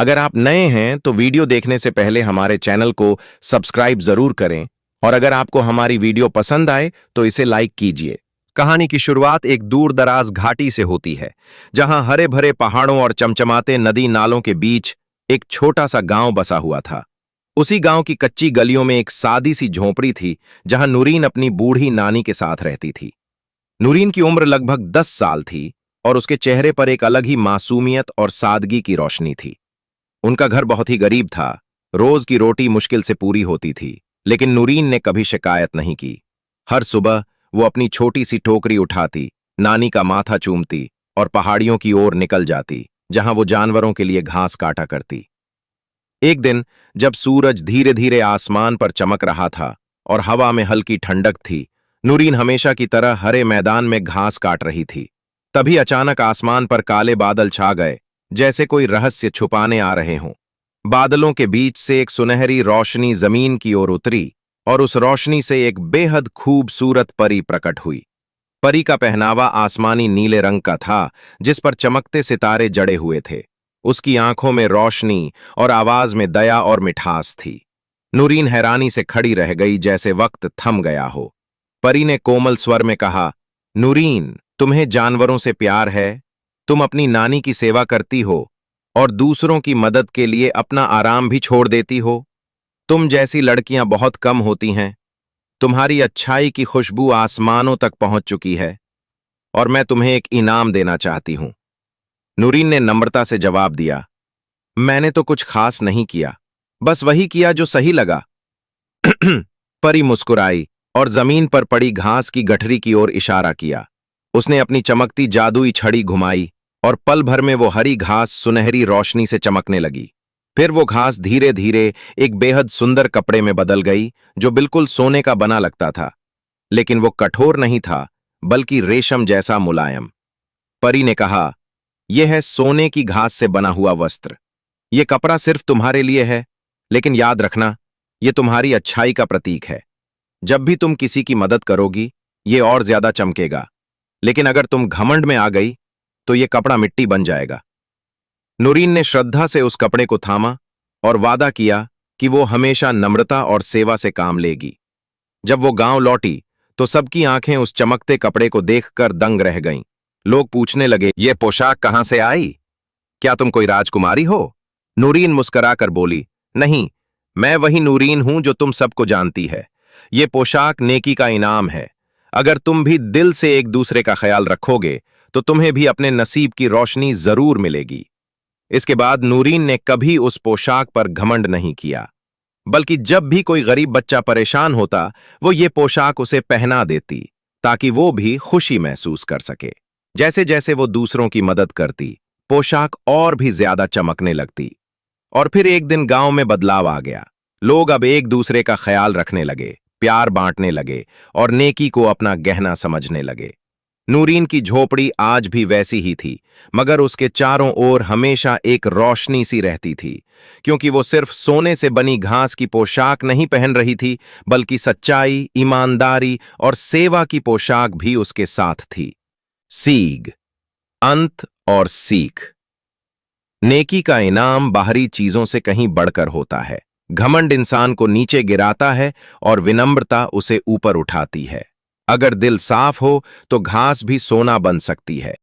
अगर आप नए हैं तो वीडियो देखने से पहले हमारे चैनल को सब्सक्राइब जरूर करें और अगर आपको हमारी वीडियो पसंद आए तो इसे लाइक कीजिए। कहानी की शुरुआत एक दूर दराज घाटी से होती है, जहां हरे भरे पहाड़ों और चमचमाते नदी नालों के बीच एक छोटा सा गांव बसा हुआ था। उसी गांव की कच्ची गलियों में एक सादी सी झोंपड़ी थी, जहां नूरीन अपनी बूढ़ी नानी के साथ रहती थी। नूरीन की उम्र लगभग 10 साल थी और उसके चेहरे पर एक अलग ही मासूमियत और सादगी की रोशनी थी। उनका घर बहुत ही गरीब था, रोज की रोटी मुश्किल से पूरी होती थी, लेकिन नूरीन ने कभी शिकायत नहीं की। हर सुबह वो अपनी छोटी सी टोकरी उठाती, नानी का माथा चूमती और पहाड़ियों की ओर निकल जाती, जहां वो जानवरों के लिए घास काटा करती। एक दिन जब सूरज धीरे धीरे आसमान पर चमक रहा था और हवा में हल्की ठंडक थी, नूरीन हमेशा की तरह हरे मैदान में घास काट रही थी। तभी अचानक आसमान पर काले बादल छा गए, जैसे कोई रहस्य छुपाने आ रहे हों। बादलों के बीच से एक सुनहरी रोशनी जमीन की ओर उतरी और उस रोशनी से एक बेहद खूबसूरत परी प्रकट हुई। परी का पहनावा आसमानी नीले रंग का था, जिस पर चमकते सितारे जड़े हुए थे। उसकी आंखों में रोशनी और आवाज में दया और मिठास थी। नूरीन हैरानी से खड़ी रह गई, जैसे वक्त थम गया हो। परी ने कोमल स्वर में कहा, नूरीन, तुम्हें जानवरों से प्यार है? तुम अपनी नानी की सेवा करती हो और दूसरों की मदद के लिए अपना आराम भी छोड़ देती हो। तुम जैसी लड़कियां बहुत कम होती हैं। तुम्हारी अच्छाई की खुशबू आसमानों तक पहुंच चुकी है और मैं तुम्हें एक इनाम देना चाहती हूं। नूरीन ने नम्रता से जवाब दिया, मैंने तो कुछ खास नहीं किया, बस वही किया जो सही लगा। परी मुस्कुराई और जमीन पर पड़ी घास की गठरी की ओर इशारा किया। उसने अपनी चमकती जादुई छड़ी घुमाई और पल भर में वो हरी घास सुनहरी रोशनी से चमकने लगी। फिर वो घास धीरे धीरे एक बेहद सुंदर कपड़े में बदल गई, जो बिल्कुल सोने का बना लगता था, लेकिन वो कठोर नहीं था, बल्कि रेशम जैसा मुलायम। परी ने कहा, यह है सोने की घास से बना हुआ वस्त्र। ये कपड़ा सिर्फ तुम्हारे लिए है, लेकिन याद रखना, ये तुम्हारी अच्छाई का प्रतीक है। जब भी तुम किसी की मदद करोगी, ये और ज्यादा चमकेगा, लेकिन अगर तुम घमंड में आ गई तो ये कपड़ा मिट्टी बन जाएगा। नूरीन ने श्रद्धा से उस कपड़े को थामा और वादा किया कि वो हमेशा नम्रता और सेवा से काम लेगी। जब वो गांव लौटी तो सबकी आंखें उस चमकते कपड़े को देखकर दंग रह गईं। लोग पूछने लगे, ये पोशाक कहां से आई? क्या तुम कोई राजकुमारी हो? नूरीन मुस्कुराकर बोली, नहीं, मैं वही नूरीन हूं जो तुम सबको जानती है। ये पोशाक नेकी का इनाम है। अगर तुम भी दिल से एक दूसरे का ख्याल रखोगे तो तुम्हें भी अपने नसीब की रोशनी जरूर मिलेगी। इसके बाद नूरीन ने कभी उस पोशाक पर घमंड नहीं किया, बल्कि जब भी कोई गरीब बच्चा परेशान होता, वो ये पोशाक उसे पहना देती, ताकि वो भी खुशी महसूस कर सके। जैसे जैसे वो दूसरों की मदद करती, पोशाक और भी ज्यादा चमकने लगती। और फिर एक दिन गांव में बदलाव आ गया। लोग अब एक दूसरे का ख्याल रखने लगे, प्यार बांटने लगे और नेकी को अपना गहना समझने लगे। नूरीन की झोपड़ी आज भी वैसी ही थी, मगर उसके चारों ओर हमेशा एक रोशनी सी रहती थी, क्योंकि वो सिर्फ सोने से बनी घास की पोशाक नहीं पहन रही थी, बल्कि सच्चाई, ईमानदारी और सेवा की पोशाक भी उसके साथ थी। सीग, अंत और सीख। नेकी का इनाम बाहरी चीजों से कहीं बढ़कर होता है। घमंड इंसान को नीचे गिराता है और विनम्रता उसे ऊपर उठाती है। अगर दिल साफ हो तो घास भी सोना बन सकती है।